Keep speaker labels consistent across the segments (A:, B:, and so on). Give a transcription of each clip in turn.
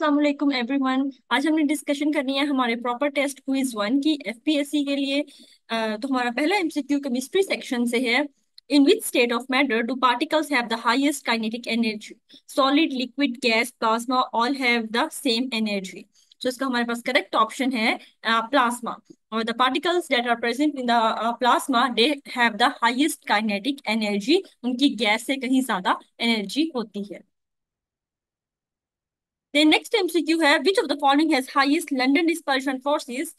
A: अस्सलाम वालेकुम एवरीवन। आज हमने डिस्कशन करनी है हमारे प्रॉपर टेस्ट क्विज 1 की एफपीएससी के लिए। तो हमारा पहला एमसीक्यू केमिस्ट्री सेक्शन से है। In which state of matter do particles have the highest kinetic energy? Solid, liquid, gas, plasma all have the same energy. तो इसका हमारे पास करेक्ट ऑप्शन है प्लाज्मा। और the particles that are present in the plasma they have the highest kinetic energy. उनकी gas से कहीं ज्यादा एनर्जी होती है। The next MCQ है which of the following has highest London dispersion forces?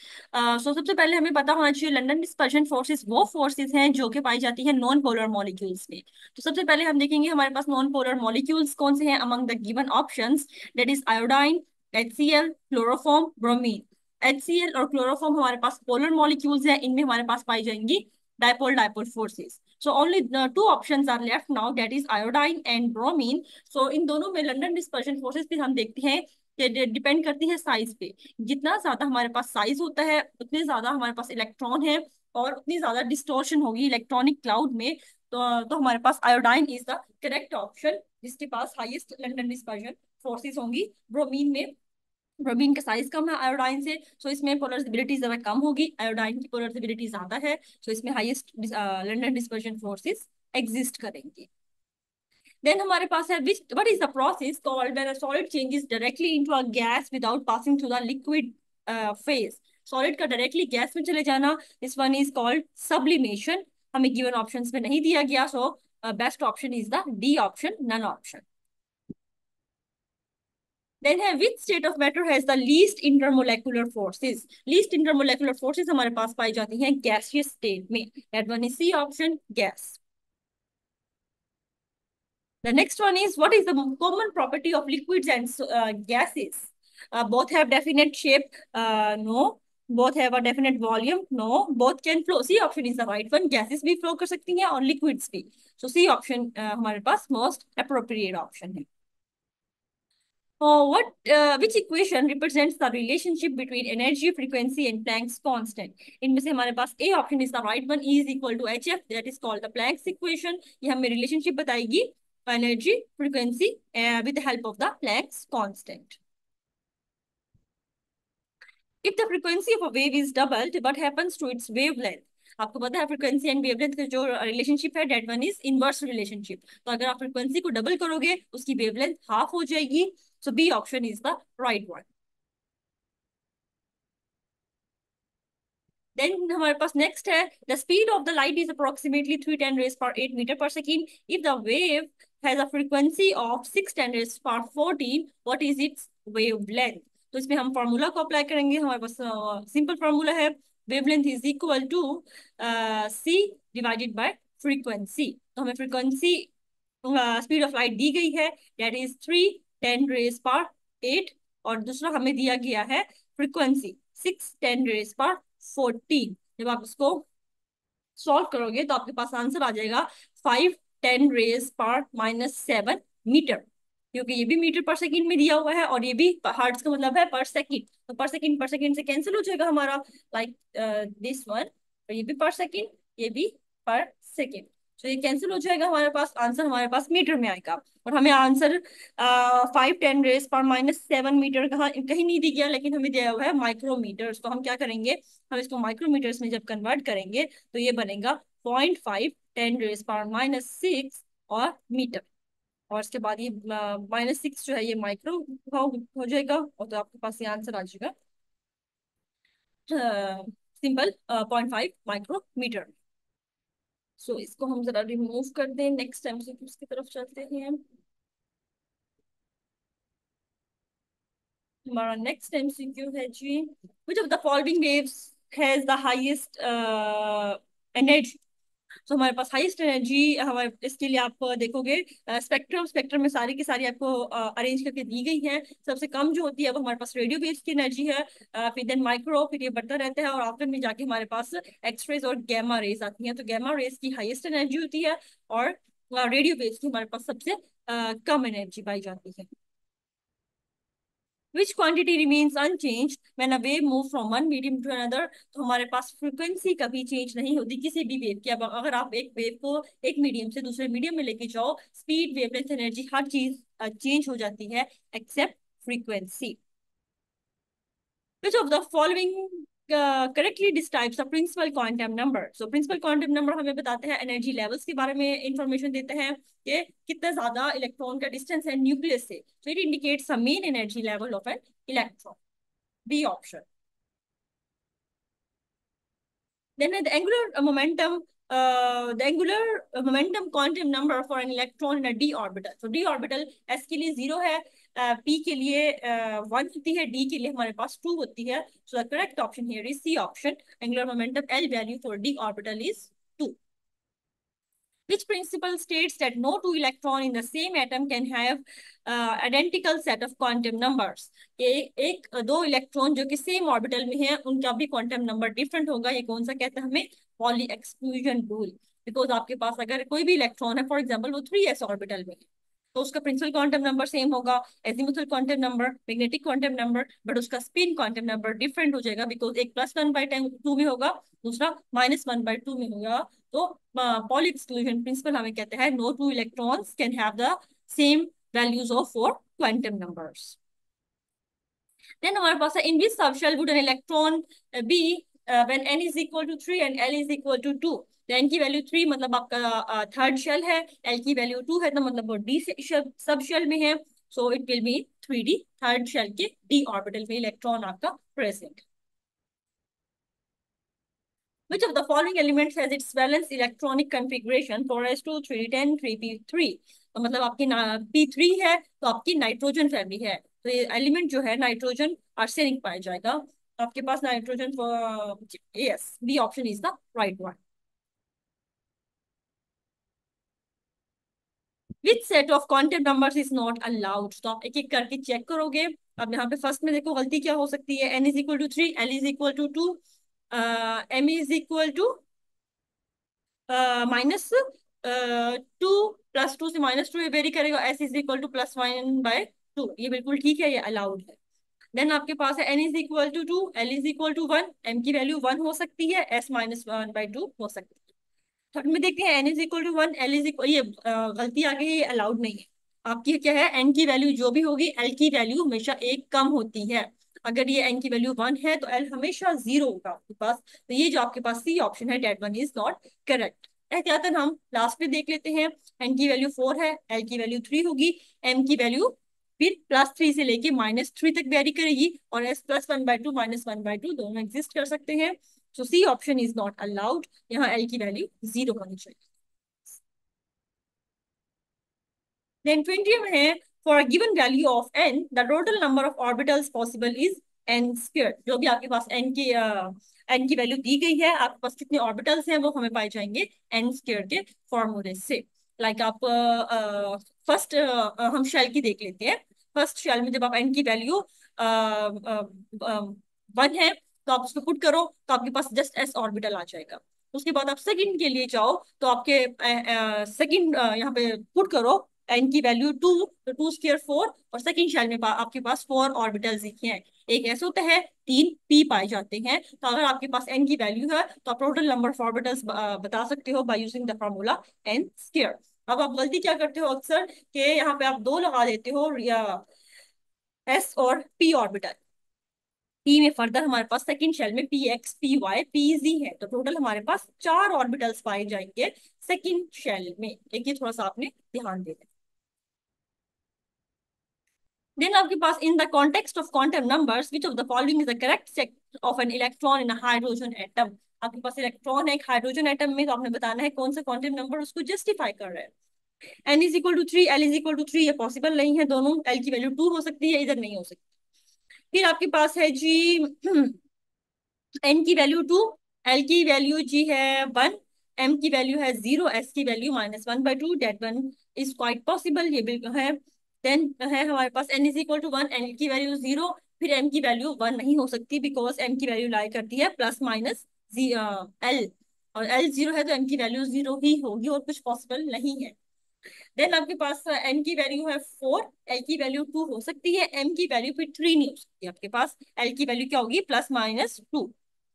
A: सबसे पहले हमें पता होना चाहिए लंदन डिस्पर्शन फोर्सेस वो फोर्सेस हैं जो कि पाई जाती है नॉन पोलर मॉलिक्यूल्स में। तो सबसे पहले हम देखेंगे हमारे पास नॉन पोलर मॉलिक्यूल्स कौन से हैं among the given options. That is iodine, HCl, chloroform, bromine. HCl और क्लोरोफॉर्म हमारे पास पोलर मॉलिक्यूल्स हैं, इनमें हमारे पास पाई जाएंगी dipole dipole forces. So only the two options are left now, that is iodine and bromine. So इन दोनों में London dispersion forces भी हम देखते हैं कि डिपेंड करती है साइज पे। जितना ज्यादा हमारे पास साइज होता है उतने ज्यादा हमारे पास इलेक्ट्रॉन है और उतनी ज्यादा डिस्टॉर्शन होगी इलेक्ट्रॉनिक क्लाउड में। तो हमारे पास iodine is the correct option जिसके पास हाईएस्ट लंदन डिस्पर्शन फोर्सेस होंगी। ब्रोमीन में ब्रोमीन का साइज कम है आयोडाइन से, सो इसमें पोलराइजेबिलिटी ज्यादा कम होगी। आयोडाइन की पोलराइजेबिलिटी ज्यादा है, सो इसमें highest London dispersion forces exist करेंगे। देन हमारे पास है which what is the process called when a solid changes directly into a gas without passing through the liquid phase. Solid का डायरेक्टली गैस में चले जाना, this one is called sublimation. हमें given options में नहीं दिया गया, so best option is the D option, none option. Then है which state of matter has the least intermolecular forces? Least intermolecular forces हमारे पास पाई जाती हैं gaseous state में। That one is C option, gas. The next one is what is the common property of liquids and gases? Both have definite shape. No. Both have a definite volume. No. Both can flow. C option is the right one. Gases भी flow कर सकती हैं और liquids भी. So C option हमारे पास most appropriate option है. Which equation represents the relationship between energy, frequency, and Planck's constant? इनमें से हमारे पास A option is the right one. E is equal to hf. That is called the Planck's equation. ये हमें relationship बताएगी energy, frequency with the help of the Planck's constant. If the frequency of a wave is doubled, what happens to its wavelength? आपको पता है frequency and wavelength का जो relationship है that one is inverse relationship. तो अगर आप frequency को डबल करोगे उसकी वेवलेंथ हाफ हो जाएगी। So B option is the right one. Then हमारे पास नेक्स्ट है the speed of the light is approximately 310 raise पर 8 metre per second if the wave has a frequency of 610 raise पर 14 what is it's wavelength. तो इसमें हम formula को apply करेंगे। हमारे पास सिंपल फार्मूला है wavelength is equal to c divided by frequency. तो हमें फ्रीक्वेंसी स्पीड ऑफ लाइट दी गई है दैट इज 310 रेज पर 8 और दूसरा हमें दिया गया है फ्रीक्वेंसी 610 रेज पर 14। जब आप इसको सॉल्व करोगे तो आपके पास आंसर आ जाएगा 510 रेज पर -7 मीटर, क्योंकि ये भी मीटर पर सेकंड में दिया हुआ है और ये भी हर्ट्ज का मतलब है पर सेकंड। तो पर सेकंड से कैंसिल हो जाएगा हमारा लाइक दिस वन। तो ये भी पर सेकंड, ये भी पर सेकंड, तो ये कैंसिल हो जाएगा। हमारे पास आंसर हमारे पास मीटर में आएगा और हमें आंसर 510 रेज पर -7 मीटर कहाँ कहीं नहीं दिया गया, लेकिन हमें दिया हुआ है माइक्रोमीटर्स। तो हम क्या करेंगे, हम इसको माइक्रोमीटर्स में जब कन्वर्ट करेंगे तो ये बनेगा 0.5 10 रेज पर -6 और मीटर। और इसके बाद ये -6 जो है ये माइक्रो हो जाएगा और तो आपके पास ये आंसर आ जाएगा सिंपल 0.5 माइक्रोमीटर। सो इसको हम जरा रिमूव कर दें, नेक्स्ट टाइम से उसकी तरफ चलते हैं। हमारा नेक्स्ट एमसीक्यू है जी which of the following waves has the highest energy. तो हमारे पास हाईएस्ट एनर्जी हमारे इसके लिए आप देखोगे स्पेक्ट्रम में सारी की सारी आपको अरेंज करके दी गई है। सबसे कम जो होती है वो हमारे पास रेडियो वेव्स की एनर्जी है, फिर देन माइक्रो, फिर ये बढ़ता रहता है और आखिर में जाके हमारे पास एक्सरेज और गैमा रेज आती हैं। तो गैमा रेज की हाईएस्ट एनर्जी होती है और रेडियो वेव्स की हमारे पास सबसे कम एनर्जी पाई जाती है। Which quantity remains unchanged when a wave moves from one medium to another? तो हमारे पास फ्रीक्वेंसी कभी चेंज नहीं होती किसी भी वेव की। अब अगर आप एक वेव को एक मीडियम से दूसरे मीडियम में लेके जाओ, स्पीड, वेवलेंथ, एनर्जी हर चीज चेंज हो जाती है accept frequency. Which of the following correctly describes the principal quantum number? So principal quantum number हमें बताते हैं एनर्जी लेवल्स के बारे में इंफॉर्मेशन देते हैं कि कितना ज्यादा इलेक्ट्रॉन का डिस्टेंस है न्यूक्लियस से. So it indicates the mean energy level of an electron. B option. Then the angular momentum quantum number for an electron in a d orbital. So d orbital s के लिए 0 है, p के लिए 1 होती है, d के लिए हमारे पास 2 होती है. So the correct option here is C option. Angular momentum L value for d orbital is 2. Which principle states that no two electron in the same atom can have identical set of quantum numbers? एक दो electron जो कि same orbital में है उनका भी quantum number different होगा. ये कौन सा कहते हैं हमें? Poly exclusion rule. बिकॉज आपके पास अगर कोई भी इलेक्ट्रॉन है, फॉर एग्जांपल वो 3s ऑर्बिटल में है, तो उसका प्रिंसिपल क्वांटम नंबर सेम होगा, azimuthal quantum number, magnetic quantum number, but उसका स्पिन क्वांटम नंबर डिफरेंट हो जाएगा. बिकॉज एक +1/2 में होगा, दूसरा -1/2 में होगा. तो पॉली एक्सक्लूजन प्रिंसिपल हमें कहते हैं no two electrons can have the same values of 4 quantum numbers. Then हमारे पास है in which subshell would an electron be when n is equal to 3 and L is equal to 2. तो n की value 3 मतलब आपका third shell है, L की value 2 है तो मतलब वो d सब शेल में है. So it will be 3d, third shell के d ऑर्बिटल में इलेक्ट्रॉन आपका present. Which of the following elements has its valence electronic configuration 4s2 3d10 3p3? तो मतलब आपकी p3 है तो आपकी नाइट्रोजन फैमिली है. तो ये एलिमेंट जो है नाइट्रोजन आर्सेनिक पाया जाएगा. आपके पास nitrogen, yes, B option is the right one. Which set of quantum numbers is not allowed? तो आप एक एक करके चेक करोगे. अब यहाँ पे फर्स्ट में देखो गलती क्या हो सकती है. n is equal to 3, L is equal to 2, m is equal to -2, +2 से -2 ये वेरी करेगा. s इज इक्वल टू +1/2, ये बिल्कुल ठीक है, ये अलाउड है. देन आपके पास है n is equal to 2, L is equal to 1, m की वैल्यू 1 हो सकती है, s -1/2 हो सकती है. थर्ड में देखते हैं n is equal to 1, L is equal, ये गलती आ गई, ये अलाउड नहीं है. आपकी क्या है, n की वैल्यू जो भी होगी L की वैल्यू हमेशा एक कम होती है. अगर ये n की वैल्यू 1 है तो L हमेशा 0 होगा आपके पास. तो ये जो आपके पास C ऑप्शन है, that one is not correct. एहतियातन हम लास्ट में देख लेते हैं. n की वैल्यू 4 है, L की वैल्यू 3 होगी, m की वैल्यू फिर +3 से लेके -3 तक वेरी करेगी, और s +1/2 -1/2 दोनों एग्जिस्ट कर सकते हैं. So C option is not allowed. यहाँ L की वैल्यू 0 होनी चाहिए. देन 20 में है for given value of n the total number of orbitals possible is n square. जो भी आपके पास n की वैल्यू दी गई है, आपके पास कितने ऑर्बिटल्स हैं वो हमें पाए जाएंगे n स्क्वायर के फॉर्मूले से. लाइक आप फर्स्ट हम शेल की देख लेते हैं. फर्स्ट शेल में जब आप n की वैल्यू 1 है तो आप उसको पुट करो तो आपके पास जस्ट s ऑर्बिटल आ जाएगा. उसके बाद आप सेकंड के लिए जाओ तो आपके सेकंड यहाँ पे पुट करो n की वैल्यू 2, तो 2 स्क्वायर 4, और सेकंड शेल में आपके पास 4 ऑर्बिटल्स हैं. एक ऐसे होता है 3 p पाए जाते हैं. तो अगर आपके पास n की वैल्यू है तो आप टोटल नंबर ऑफ ऑर्बिटल्स बता सकते हो by using the formula n square. अब आप गलती क्या करते हो अक्सर कि यहाँ पे आप 2 लगा देते हो या s और p ऑर्बिटल. p में फर्दर हमारे पास सेकंड शेल में px py pz है, तो टोटल हमारे पास 4 ऑर्बिटल्स पाए जाएंगे सेकंड शेल में. एक ये थोड़ा सा आपने ध्यान देना. देन आपके पास in the context of quantum numbers which of the following is the correct set of an electron in a hydrogen atom. आपके पास इलेक्ट्रॉन है एक हाइड्रोजन एटम में, तो आपने बताना है कौन सा क्वांटम नंबर उसको जस्टिफाई कर रहा है. n is equal to 3, L is equal to 3 ये पॉसिबल नहीं है. दोनों L की वैल्यू 2 हो सकती है, इधर नहीं हो सकती. फिर आपके पास है जी n की वैल्यू 2, L की वैल्यू जी है 1, m की वैल्यू है 0, s की value -1/2. That one is quite possible, ये बिल्कुल है. देन है हमारे पास n is equal to 1, l की वैल्यू 0, फिर m की वैल्यू 1 नहीं हो सकती बिकॉज m की वैल्यू लाई करती है प्लस माइनस l, और l 0 है तो m की वैल्यू 0 ही होगी और कुछ पॉसिबल नहीं है. देन आपके पास n की वैल्यू है 4, l की वैल्यू 2 हो सकती है, m की वैल्यू फिर 3 नहीं हो सकती. आपके पास l की वैल्यू क्या होगी, +-2.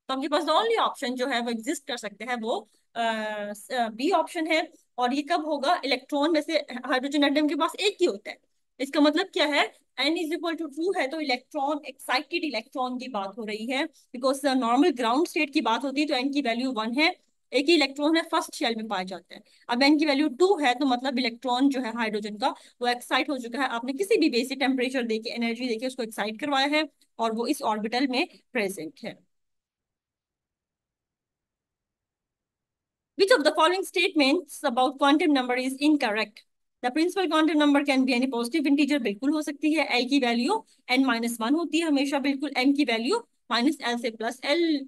A: तो आपके पास ओनली ऑप्शन जो है वो एग्जिस्ट कर सकते हैं वो बी ऑप्शन है. और ये कब होगा, इलेक्ट्रॉन में से हाइड्रोजन एटम के पास एक ही होता है, इसका मतलब क्या है, n इज इक्वल टू 2 है तो इलेक्ट्रॉन, एक्साइटेड इलेक्ट्रॉन की बात हो रही है, बिकॉज नॉर्मल ग्राउंड स्टेट की बात होती है तो n की वैल्यू 1 है, एक ही इलेक्ट्रॉन है फर्स्ट शेल में पाया जाता है। अब n की वैल्यू 2 है तो मतलब इलेक्ट्रॉन जो है हाइड्रोजन का वो एक्साइट हो चुका है, आपने किसी भी बेसिक टेम्परेचर देके एनर्जी देके उसको एक्साइट करवाया है और वो इस ऑर्बिटल में प्रेजेंट है। Which of the following statements about quantum number is incorrect? The principal quantum number can be any positive integer, बिल्कुल हो सकती है, l की वैल्यू n-1 होती है हमेशा, बिल्कुल m की वैल्यू -l से +l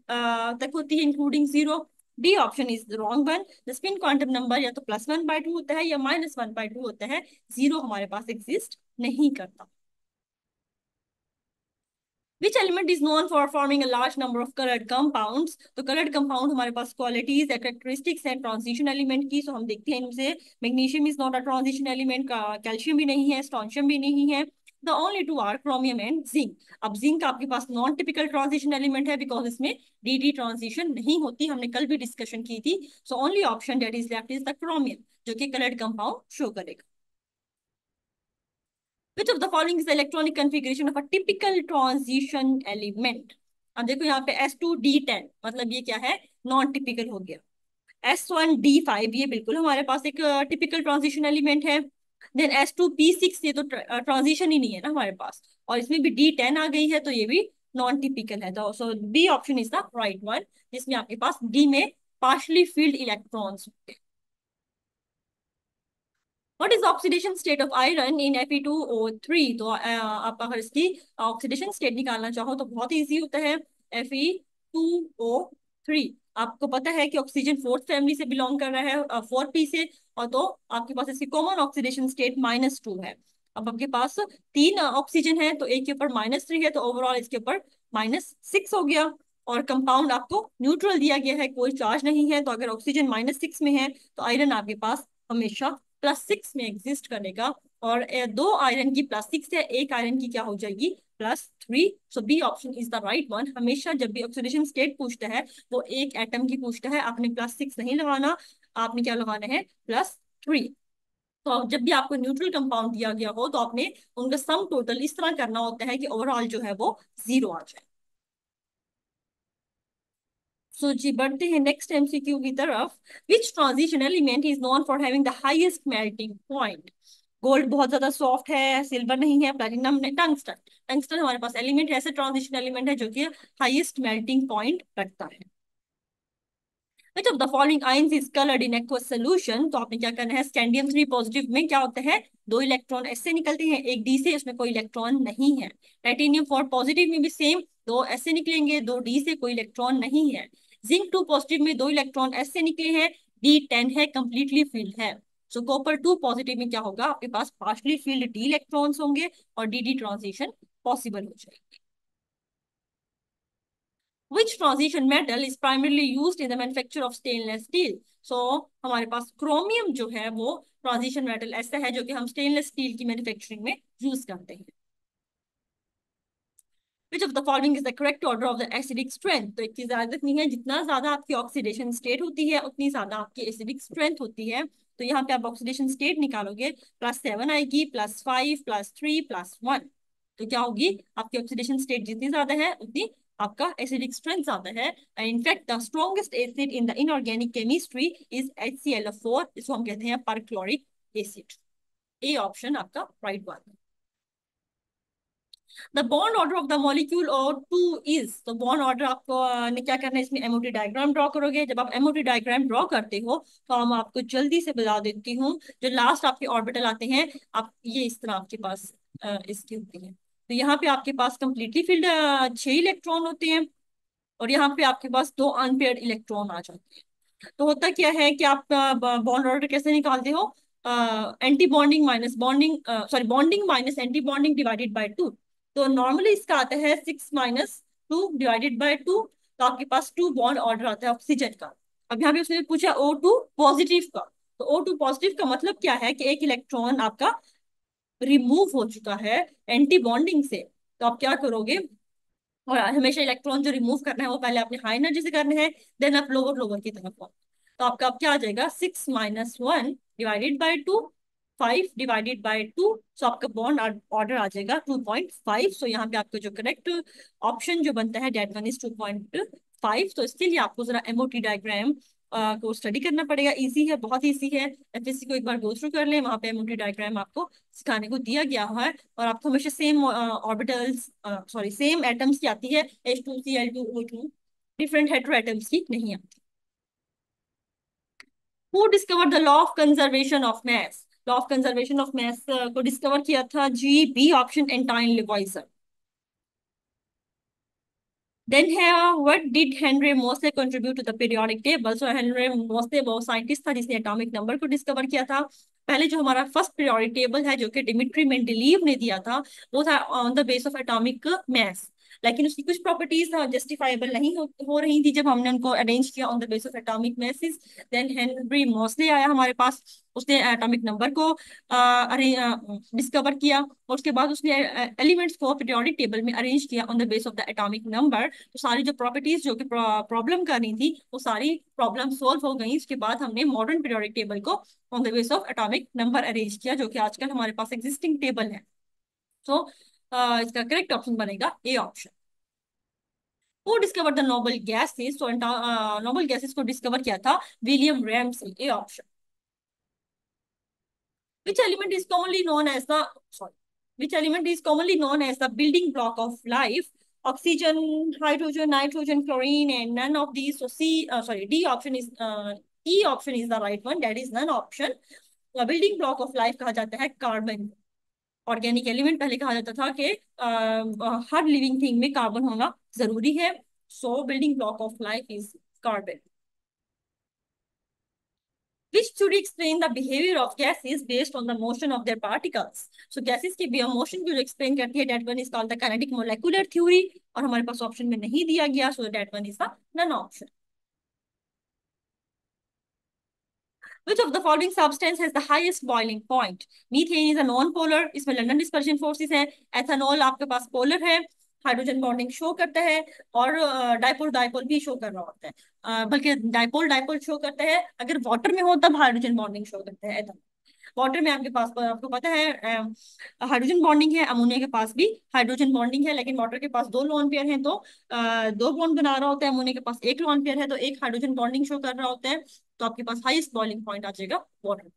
A: तक होती है including zero. D option is wrong one. The spin quantum number या तो +1/2 होता है या -1/2 होता है, जीरो हमारे पास एग्जिस्ट नहीं करता। Which element is known for forming a large number of colored compounds? तो colored compound हमारे पास qualities या characteristics है transition element की, so हम देखते हैं इनसे। magnesium is not a transition element, का calcium भी नहीं है, strontium भी नहीं है। The only two are chromium and zinc। अब zinc आपके पास non typical transition element है because इसमें dd transition नहीं होती, हमने कल भी discussion की थी। So only option that is left is the chromium, जो कि colored compound show करेगा। Which of the following is the electronic configuration of a typical transition element? अब देखो यहाँ पे S2D10 मतलब ये क्या है, नॉन टिपिकल हो गया। S1D5 ये बिल्कुल हमारे पास एक टिपिकल ट्रांजिशन एलिमेंट है। देन S2P6 ये तो ट्रांजिशन ही नहीं है ना हमारे पास, और इसमें भी D10 आ गई है तो ये भी नॉन टिपिकल है। तो so B option is the right one, जिसमें आपके पास D में पार्शली फील्ड इलेक्ट्रॉन्स होते हैं। What is the oxidation state of iron in Fe2O3? तो आप अगर इसकी ऑक्सीडेशन स्टेट निकालना चाहो तो बहुत इजी होता है। Fe2O3 आपको पता है कि ऑक्सीजन फोर्थ फैमिली से बिलोंग कर रहा है, 4p से, और तो आपके पास इसकी कॉमन ऑक्सीडेशन स्टेट -2 है। अब आपके पास तीन ऑक्सीजन है तो एक के ऊपर -3 है तो ओवरऑल इसके ऊपर -6 हो गया। और कंपाउंड आपको न्यूट्रल दिया गया है, कोई चार्ज नहीं है, तो अगर ऑक्सीजन -6 में है तो आयरन आपके पास हमेशा +6 में एग्जिस्ट करेगा। और दो आयरन की +6 है, एक आयरन की क्या हो जाएगी, +3। So B option is the right one. हमेशा जब भी ऑक्सीडेशन स्टेट पूछता है वो एक एटम की पूछता है, आपने +6 नहीं लगाना, आपने क्या लगाना है, +3। तो जब भी आपको न्यूट्रल कंपाउंड दिया गया हो तो आपने उनका सम टोटल इस तरह करना होता है कि ओवरऑल जो है वो 0 आ जाए। सो जी बढ़ते हैं नेक्स्ट एमसीक्यू की तरफ। विच transition element is known for having the highest melting point? Gold बहुत ज्यादा सॉफ्ट है, सिल्वर नहीं है, प्लैटिनम नहीं, टंगस्टन। टंगस्टन हमारे पास एलिमेंट ऐसे ट्रांजिशन एलिमेंट है जो कि हाईएस्ट मेल्टिंग पॉइंट रखता है। Which of the following ions is colored in aqueous solution? तो आपने क्या करना है, स्कैंडियम 3 पॉजिटिव में क्या होता है, दो इलेक्ट्रॉन ऐसे निकलते हैं, एक डी से, उसमें कोई इलेक्ट्रॉन नहीं है। टाइटेनियम 4 पॉजिटिव में भी सेम, दो ऐसे निकलेंगे, दो डी से, कोई इलेक्ट्रॉन नहीं है। जिंक 2 पॉजिटिव में दो इलेक्ट्रॉन ऐसे निकले हैं, D10 है, कंप्लीटली फिल्ड है। सो कॉपर 2 पॉजिटिव में क्या होगा, आपके पास पार्शली फिल्ड डी इलेक्ट्रॉन्स होंगे और डी डी ट्रांजिशन पॉसिबल हो जाएगी। Which transition metal is primarily used in the manufacture of stainless steel? So हमारे पास क्रोमियम जो है वो ट्रांजिशन मेटल ऐसा है जो कि हम स्टेनलेस स्टील की मैन्युफैक्चरिंग में यूज करते हैं। Which of the following is the correct order of the acidic strength? तो एक चीज याद रखनी है, जितना ज्यादा आपकी ऑक्सीडेशन स्टेट होती है उतनी ज्यादा आपकी एसिडिक स्ट्रेंथ होती है। तो यहाँ पे आप ऑक्सीडेशन स्टेट निकालोगे, +7 आएगी, +5, +3, +1। तो क्या होगी, आपकी ऑक्सीडेशन स्टेट जितनी ज्यादा है उतनी आपका एसिडिक स्ट्रेंथ ज्यादा है। In fact the strongest acid in the inorganic chemistry is HClO4, इसको हम कहते हैं परक्लोरिक एसिड। ए ऑप्शन आपका right one. The bond order of the molecule O2 is, तो बॉन्ड ऑर्डर आपको ने क्या करना है, इसमें एमओटी डायग्राम ड्रॉ करोगे। जब आप एमओटी डायग्राम ड्रॉ करते हो तो हम आपको जल्दी से बता देती हूँ, जो लास्ट आपके ऑर्बिटल आते हैं, आप ये इस तरह आपके पास इसकी होती है। तो यहाँ पे आपके पास कंप्लीटली फिल्ड 6 इलेक्ट्रॉन होते हैं और यहाँ पे आपके पास दो अनपेयर्ड इलेक्ट्रॉन आ जाते हैं। तो होता क्या है कि आप बॉन्ड ऑर्डर कैसे निकालते हो, anti bonding minus bonding, sorry bonding minus anti bonding divided by 2। तो नॉर्मली इसका आता है 6 - 2 डिवाइडेड बाय 2, तो आपके पास 2 बॉन्ड ऑर्डर आता है ऑक्सीजन का। अब यहाँ पे उसने पूछा O2 पॉजिटिव का, तो O2 पॉजिटिव का मतलब क्या है कि एक इलेक्ट्रॉन आपका रिमूव हो चुका है एंटी बॉन्डिंग से। तो आप क्या करोगे, और हमेशा इलेक्ट्रॉन जो रिमूव करना है वो पहले आपने हाई एनर्जी से करना है, देन आप लोअर लोअर की तरफ हो। तो आपका अब क्या आ जाएगा, 6 - 1 डिवाइडेड बाय 2। 5 डिवाइडेड बाय 2, सो आपका बॉन्ड ऑर्डर आ जाएगा 2.5। सो यहाँ पे आपका जो करेक्ट ऑप्शन जो बनता है डेट वन इज 2.5। तो इसके लिए आपको जरा एमओटी डायग्राम को स्टडी करना पड़ेगा। इजी है, बहुत इजी है। एफएससी को एक बार गो थ्रू कर लें, वहां पे एमओटी डायग्राम आपको सिखाने को दिया गया है। और आपको हमेशा same orbitals, sorry same atoms की आती है, H2Cl2O2। डिफरेंट हेटेरो एटम्स की नहीं आती। Who discover the law of conservation of mass? Law of conservation of mass को डिस्कवर किया था जी, B option, Antoine Lavoisier. Then here, what did Henry Moseley contribute to the periodic table? So Henry Moseley वो scientist था जिसने atomic number को discover किया था। पहले जो हमारा फर्स्ट पीरियोडिक टेबल है जो कि डिमिट्री मेंडेलीव ने दिया था, वो था on the base of atomic mass. लेकिन उसकी कुछ प्रॉपर्टीज जस्टिफाइबल नहीं हो रही थी जब हमने उनको अरेंज किया on the base of atomic masses. Then Henry Moseley आया हमारे पास, उसने एटॉमिक नंबर को डिस्कवर किया, और उसके बाद उसने एलिमेंट्स को पीरियोडिक टेबल में अरेंज किया on the base of the atomic number. तो सारी जो प्रॉपर्टीज जो कि प्रॉब्लम करनी थी वो सारी प्रॉब्लम सोल्व हो गई। उसके बाद हमने मॉडर्न पीरियोडिक टेबल को on the base of atomic number arrange किया, जो कि आजकल हमारे पास एग्जिस्टिंग टेबल है। तो इसका करेक्ट ऑप्शन बनेगा ए ऑप्शन। वो डिस्कवर द नोबल गैसेस, तो नोबल गैसेस को डिस्कवर किया था William Ramsay, A option. Which element is commonly known as the sorry? Which element is commonly known as the building block of life? Oxygen, hydrogen, nitrogen, chlorine, and none of these. So D option is E option is the right one. That is none option. Building block of life कहा जाता है carbon. Organic element पहले कहा जाता था कि हर living thing में carbon होना जरूरी है। सो building block of life is carbon. Which theory explain the behavior of gases based on the motion of their particles? So gases की motion को जो explain करती है, that one is called the kinetic molecular theory। और हमारे पास option में नहीं दिया गया, so that one is the none option। Which of the following substance has the highest boiling point? Methane is a non-polar, इसमें London dispersion forces है। Ethanol आपके पास polar है, हाइड्रोजन बॉन्डिंग शो करता है। और डाइपोल डाइपोल भी show कर रहा होता है, बल्कि डाइपोल डाइपोल शो करता है अगर वाटर में हो तब हाइड्रोजन बॉन्डिंग शो करता है। वाटर में आपके पास आपको पता है हाइड्रोजन बॉन्डिंग है, अमोनिया के पास भी हाइड्रोजन बॉन्डिंग है, लेकिन वाटर के पास दो लोन पेयर हैं, तो दो बॉन्ड बना रहा होता है। अमोनिया के पास एक लोन पेयर है, तो एक हाइड्रोजन बॉन्डिंग शो कर रहा होता है। तो आपके पास हाईएस्ट बॉइलिंग पॉइंट आ जाएगा water.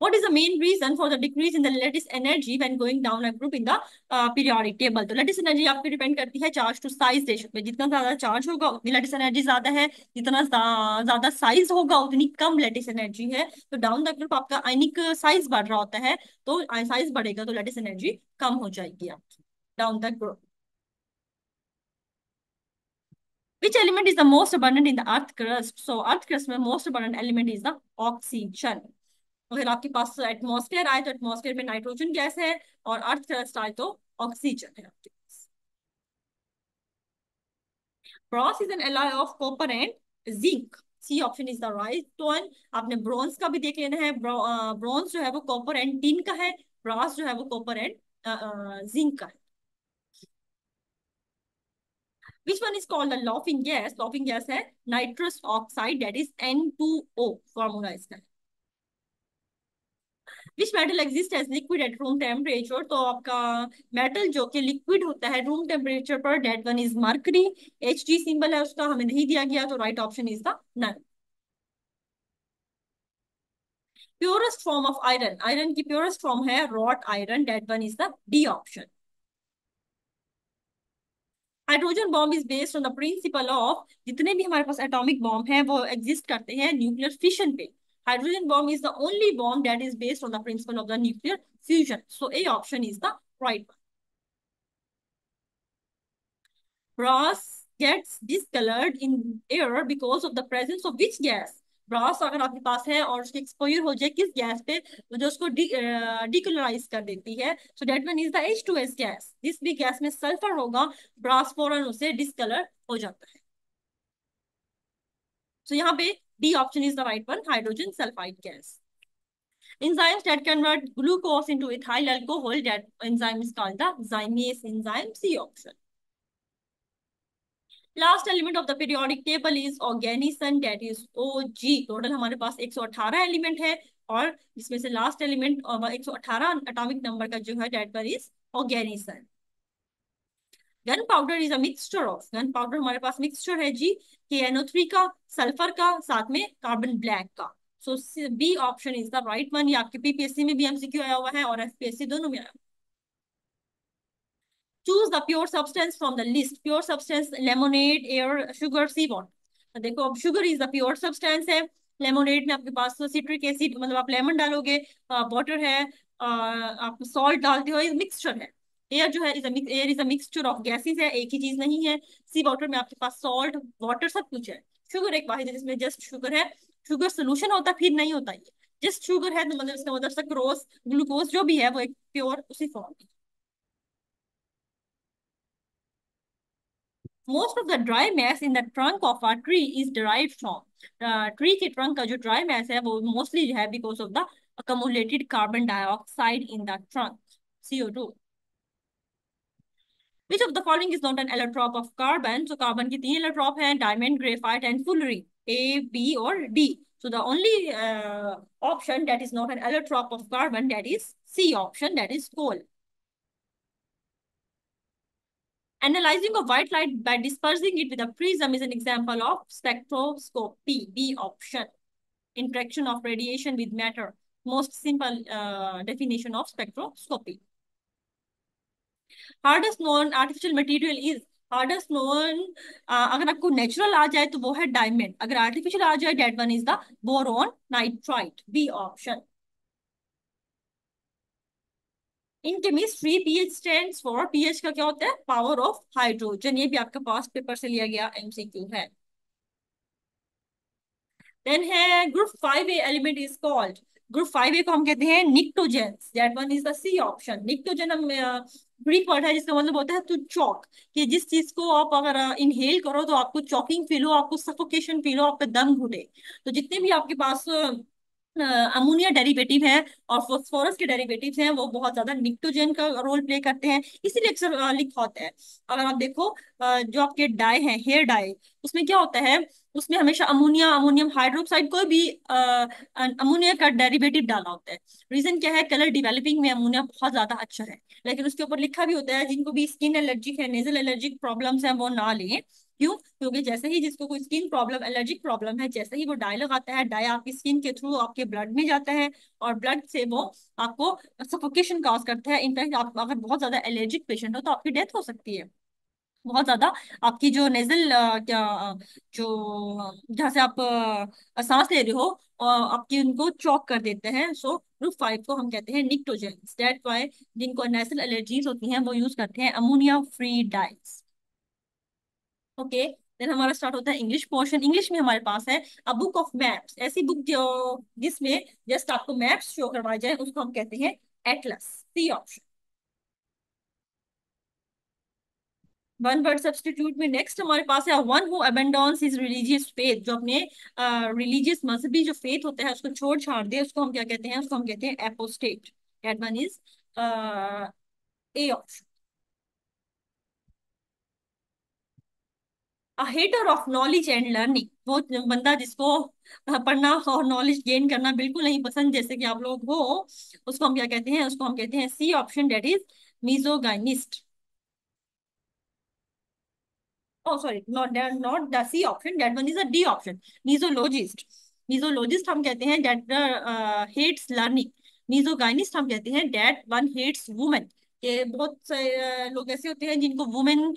A: What is the main reason for the decrease in the lattice energy when going down a group in the periodic table? तो lattice energy आपकी डिपेंड करती है चार्ज टू साइज रेशो पे। जितना ज्यादा charge होगा उतनी lattice energy ज्यादा है, जितना ज्यादा साइज होगा उतनी कम lattice energy है। तो डाउन द ग्रुप आपका आयनिक साइज बढ़ रहा होता है, तो साइज बढ़ेगा तो lattice energy कम हो जाएगी आपकी down the group. Which element is the most abundant in the earth crust? So earth crust में most abundant element is the oxygen। अगर आपके पास एटमॉस्फेयर आए तो एटमॉस्फेयर में नाइट्रोजन गैस है, और अर्थ क्रस्ट आए तो ऑक्सीजन है आपके पास। Bronze is an alloy of copper and zinc. C option is the right one. आपने ब्रॉन्ज का भी देख लेना है। ब्रॉन्ज जो है वो कॉपर एंड टिन का है, ब्रास जो है वो कॉपर एंड जिंक का है। Which one is called the laughing gas? Laughing gas है nitrous oxide, that is N2O formula इसका है। Which metal exist as liquid at room temperature? तो आपका मेटल जो कि लिक्विड होता है रूम टेम्परेचर पर, that one is mercury. Hg symbol है उसका, हमें नहीं दिया गया, तो right option is the none. Purest form of iron, iron की प्योरेस्ट फॉर्म है wrought iron, that one is the D option. Hydrogen bomb is based on the principle of, जितने भी हमारे पास एटॉमिक बॉम्ब है वो एग्जिस्ट करते हैं nuclear fission पे। Hydrogen bomb is the only bomb that is based on the principle of the nuclear fusion. So A option is the right one. Brass gets discolored in air because of the presence of which gas? Brass अगर आपके पास है और उसकी exposure हो जाए किस gas पे, तो जो उसको डिकलराइज कर देती है, so that one is the H2S gas. जिस भी गैस में सल्फर होगा ब्रास फौरन उसे डिसकलर हो जाता है। सो यहाँ पे D option is the right one, hydrogen sulphide gas. Enzymes that convert glucose into ethyl alcohol, that enzyme is called the zymase enzyme, C option। Last element of the periodic table is oganesson, that is OG। Total हमारे पास 118 element है, और जिसमें से last element 118 atomic number का जो है, that पर is oganesson. Gunpowder is a mixture of, gunpowder हमारे पास मिक्सचर है जी, KNO3 का, सल्फर का, साथ में कार्बन ब्लैक का। So B option is the right one. ये आपके PPSC में भी MCQ आया हुआ है और FPSC दोनों में आया। Choose the pure substance from the list. Pure substance lemonade, air, sugar, sea water. तो देखो, अब sugar is the pure substance है। लेमोनेड में आपके पास सिट्रिक एसिड, मतलब आप लेमन डालोगे। वाटर है, आप सॉल्ट डालते हो, मिक्सचर है। एयर जो है is air is a mixture of gases है, एक ही चीज नहीं है। सी वाटर में आपके पास सॉल्ट, वाटर सब कुछ है। शुगर एक वाहिद है जिसमें जस्ट शुगर है। शुगर सोल्यूशन होता फिर नहीं होता ये, जस्ट शुगर है तो मतलब इसका मतलब सक्रोज, ग्लूकोज जो भी है वो एक प्योर उसी form. Most of the dry mass in the trunk of a tree is derived from, tree के ट्रंक का जो ड्राई मैस है वो मोस्टली जो है because of the accumulated carbon dioxide in the trunk, CO2। Which of the following is not an allotrope of carbon? So carbon की 3 allotrope हैं, diamond, graphite and fullerene, A, B और D। So the only option that is not an allotrope of carbon, that is C option, that is coal। Analyzing of white light by dispersing it with a prism is an example of spectroscopy, B option। Interaction of radiation with matter, most simple definition of spectroscopy। Hardest known artificial material is, hardest known, अगर आपको natural आ जाए तो वो है diamond, अगर artificial आ जाए that one is the boron nitrite, B option. In chemistry pH stands for, pH का क्या होता है, पावर ऑफ हाइड्रोजन। ये भी आपके पास पेपर से लिया गया MCQ है। देन है group 5A element is called, group 5A को हम कहते हैं निक्टोजेंस, that one is the C option. Pnictogen हम ग्रीक वर्ड है जिसका मतलब होता है टू चॉक, कि जिस चीज को आप अगर इनहेल करो तो आपको चॉकिंग फील हो, आपको सफोकेशन फील हो, आपका दम घुटे। तो जितने भी आपके पास अमोनिया डेरिवेटिव है और फास्फोरस के डेरिवेटिव्स हैं वो बहुत ज्यादा निक्टोजन का रोल प्ले करते हैं, इसीलिए अक्सर लिखा होता है। अगर आप देखो जो आपके डाई हैं, हेयर डाई, उसमें क्या होता है, उसमें हमेशा अमोनिया, अमोनियम हाइड्रोक्साइड, कोई भी अमोनिया का डेरिवेटिव डाला होता है। रीजन क्या है, कलर डेवलपिंग में अमोनिया बहुत ज्यादा अच्छा है। लेकिन उसके ऊपर लिखा भी होता है जिनको भी स्किन एलर्जिक है, नेजल एलर्जिक प्रॉब्लम्स हैं, वो ना लें। क्यों? क्योंकि जैसे ही जिसको कोई स्किन प्रॉब्लम, एलर्जिक प्रॉब्लम है, जैसे ही वो डाई लगाता है, डाई आपकी स्किन के थ्रू आपके ब्लड में जाता है और ब्लड से वो आपको सफोकेशन कॉज करता है। इनफैक्ट आप अगर बहुत ज्यादा एलर्जिक पेशेंट हो तो आपकी डेथ हो सकती है। बहुत ज्यादा आपकी जो नेजल क्या जो जहाँ से आप सांस ले रहे हो आपकी उनको चॉक कर देते हैं। सो ग्रुप 5 को हम कहते हैं निक्टोजेंस, दैट वाई जिनको नेजल एलर्जीज होती हैं वो यूज करते हैं ammonia free dyes. Okay, then हमारा स्टार्ट होता है इंग्लिश पोर्शन। इंग्लिश में हमारे पास है अ बुक ऑफ मैप्स, ऐसी बुक जो जिसमें जस्ट आपको मैप्स शो करवाए जाए उसको हम कहते हैं Atlas, C option. One word substitute में नेक्स्ट हमारे पास है one who abandons his religious faith, जो अपने रिलीजियस मजहबी जो फेथ होता है उसको छोड़ छाड़ दे, उसको हम क्या कहते हैं, उसको हम कहते हैं apostate, that one is A option. A hater of knowledge and learning, वो बंदा जिसको पढ़ना और नॉलेज गेन करना बिल्कुल नहीं पसंद, जैसे कि आप लोग हो, उसको हम क्या कहते हैं, उसको हम कहते हैं C option, that is misogynist. oh sorry, not the C option, that one is a D option, mesologist। mesologist हम कहते हैं that hates learning। misogynist हम कहते हैं that one hates women। ये बहुत से लोग ऐसे होते हैं जिनको वुमेन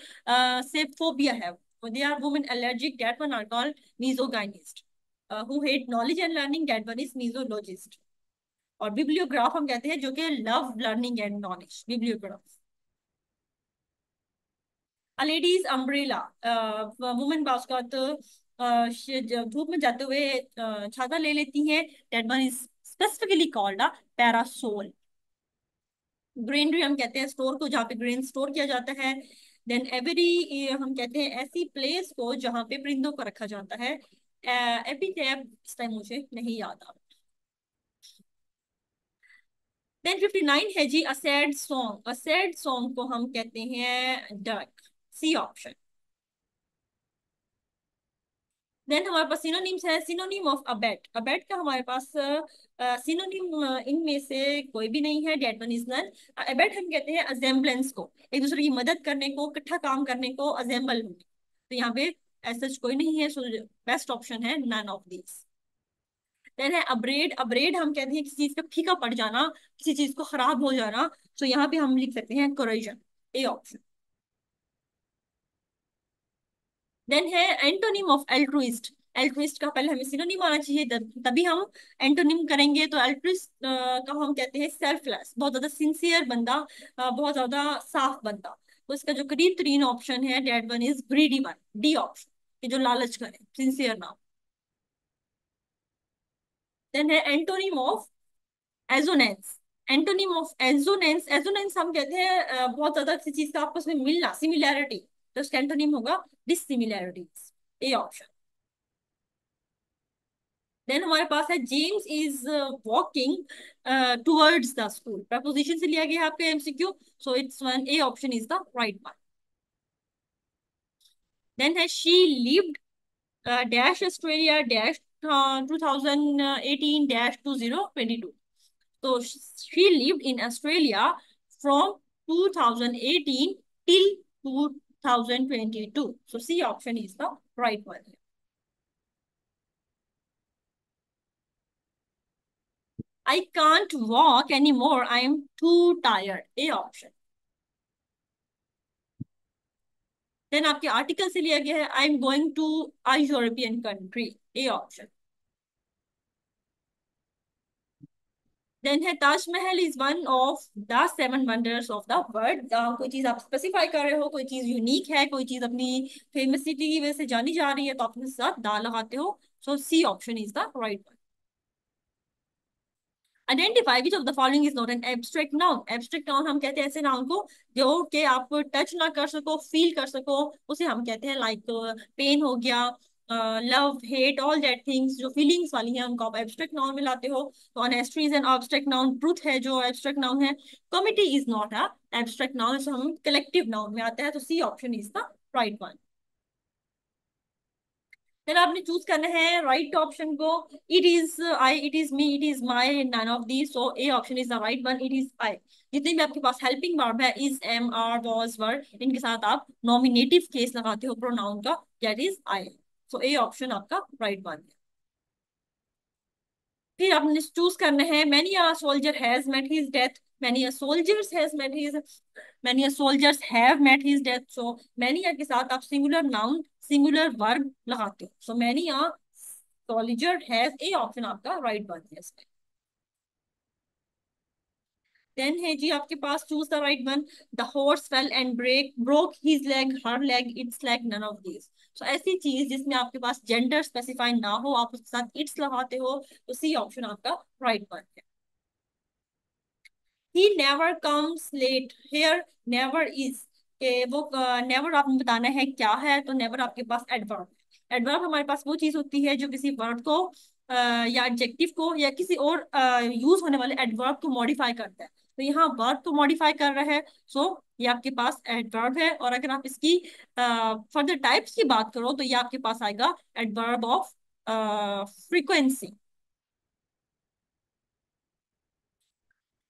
A: से फोबिया है, they are women allergic, that one are called misogynist। who hate knowledge and learning, that one is mesologist। और bibliograph हम कहते हैं जो कि love learning and knowledge, bibliograph। A lady's umbrella, women basket, धूप में जाते हुए छाता ले लेती हैं, that one is specifically called a parasol. Granary हम कहते हैं स्टोर को जहाँ पे ग्रेन स्टोर किया जाता है। देन एवरी हम कहते हैं ऐसी प्लेस को जहाँ पे परिंदों को रखा जाता है। एपिटैप इस टाइम मुझे नहीं याद आ। देन 59 है जी, a sad song. A sad song को हम कहते हैं डक, सी ऑप्शन। देन हमारे पास सिनोनिम्स है, सिनोनिम ऑफ अबेट। अबेट का हमारे पास सिनोनिम इनमें से कोई भी नहीं है, that one is none. Abate हम कहते हैं अजेम्बलेंस को, एक दूसरे की मदद करने को, इकट्ठा काम करने को अजेंबल होने। तो यहाँ पे ऐसा कुछ कोई नहीं है, सो बेस्ट ऑप्शन है नन ऑफ दिस। देन है अब्रेड। अब्रेड हम कहते हैं किसी चीज का फीका पड़ जाना, किसी चीज को खराब हो जाना। सो यहाँ पे हम लिख सकते हैं कोरोजन, ए ऑप्शन। देन है एंटोनिम ऑफ एल्ट्रुइस्ट। एल्ट्रुइस्ट का पहले हमें सिनोनिम आना चाहिए, तभी हम एंटोनिम करेंगे। तो एल्ट्रुइस्ट का हम कहते हैं सेल्फलेस, बहुत ज्यादा सिंसियर बंदा, बहुत ज्यादा साफ बंदा। तो इसका जो करीब तरीन ऑप्शन है that one is greedy one, D option, कि जो लालच करे, सिंसियर ना हो। देन है एंटोनिम ऑफ एजोनेंस। एंटोनिम ऑफ एजोनेंस, एजोनेंस हम कहते हैं बहुत ज्यादा किसी चीज का आपस में मिलना, सिमिलैरिटी। तो इसका एंटोनिम होगा डिससिमिलैरिटीज, ए ऑप्शन। देन हमारे पास है James is walking towards the school. Preposition से लिया गया है आपका MCQ, so it's one, A option is the right one. Then है she lived dash Australia dash 2018 dash 2022। तो she lived in Australia from 2018 till 2022. So C option is the right one. I can't walk anymore. I am too tired. A option. Then आपके article से लिया गया है I am going to a European country. A option. Then है Taj Mahal is one of the seven wonders of the world. कोई चीज आप specify कर रहे हो, कोई चीज यूनिक है, कोई चीज अपनी फेमसिटी की वजह से जानी जा रही है, तो आप अपने साथ दा लगाते हो। So C option is the right one. Identify which of the following is not an abstract noun. Abstract noun हम कहते हैं ऐसे नाउन को जो कि आप टच ना कर सको, फील कर सको, उसे हम कहते हैं लाइक पेन हो गया, love, hate, all that things जो फीलिंग्स वाली हैं उनको आप एब्स्ट्रैक्ट नाउन में लाते हो। तो honesty is an abstract noun, truth है जो एब्स्ट्रैक्ट नाउन है। Committee is not a abstract noun, so हम कलेक्टिव नाउन में आता है। तो C option is the right one. फिर आपने चूज करना है राइट ऑप्शन को। It is I, it is me, it is my, none of the. So A option is the right one, it is I. जितने भी आपके पास helping verb है, is, am, are, was, were, इनके साथ आप nominative case लगाते हो प्रोनाउन का, that is I. So A option आपका राइट वन है। फिर आपने चूज करना है many a soldier has met his death. Many a soldiers has met his, many a soldiers have met his death. So many के साथ आप singular noun, singular verb लगाते हो। So many a soldier has, A option आपका right one है इसमें। Then है जी आपके पास choose the right one. The horse fell and break broke his leg, her leg, its leg, none of these. So ऐसी चीज जिसमें आपके पास जेंडर स्पेसिफाई ना हो, आप उसके साथ इट्स लगाते हो, तो सी ऑप्शन आपका राइट वन है। He never comes late. Here never is, के वो नेवर आपने बताना है क्या है, तो नेवर आपके पास एडवर्ब। एडवर्ब हमारे पास वो चीज होती है जो किसी वर्ड को या एडजेक्टिव को या किसी और यूज होने वाले एडवर्ब को मॉडिफाई करता है। तो यहाँ वर्ब को मॉडिफाई कर रहा है, सो ये आपके पास एडवर्ब है। और अगर आप इसकी फर्दर टाइप्स की बात करो तो ये आपके पास आएगा एडवर्ब ऑफ फ्रीक्वेंसी।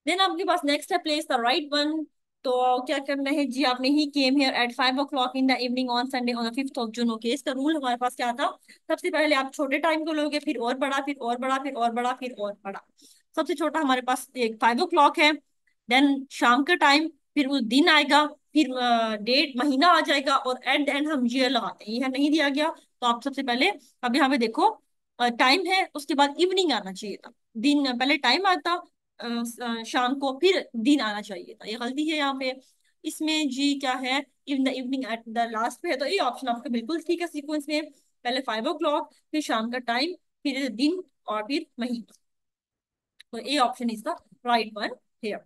A: देन आपके पास नेक्स्ट है प्लेस द राइट वन। तो क्या करना है जी, आपने ही came here at 5 o'clock in the evening on Sunday on the 5th of June। Okay, इसका रूल हमारे पास क्या था? सबसे पहले आप छोटे टाइम को लोगे, फिर और बड़ा, फिर और बड़ा, फिर और बड़ा, फिर और बड़ा। सबसे छोटा हमारे पास एक 5 o'clock है। देन शाम का टाइम, फिर वो दिन आएगा, फिर डेट, महीना आ जाएगा, और एट द एंड हम ईयर लगाते हैं। यह नहीं दिया गया, तो आप सबसे पहले अब यहाँ पे देखो टाइम है, उसके बाद इवनिंग आना चाहिए था। दिन पहले टाइम आता, शाम को फिर दिन आना चाहिए था, ये गलती है यहाँ पे। इसमें जी क्या है, इन the evening at the last पे है, तो ये ऑप्शन आपका बिल्कुल ठीक है सीक्वेंस में। पहले 5 o'clock, फिर शाम का टाइम, फिर दिन, और फिर महीना। तो ए option is the right one here.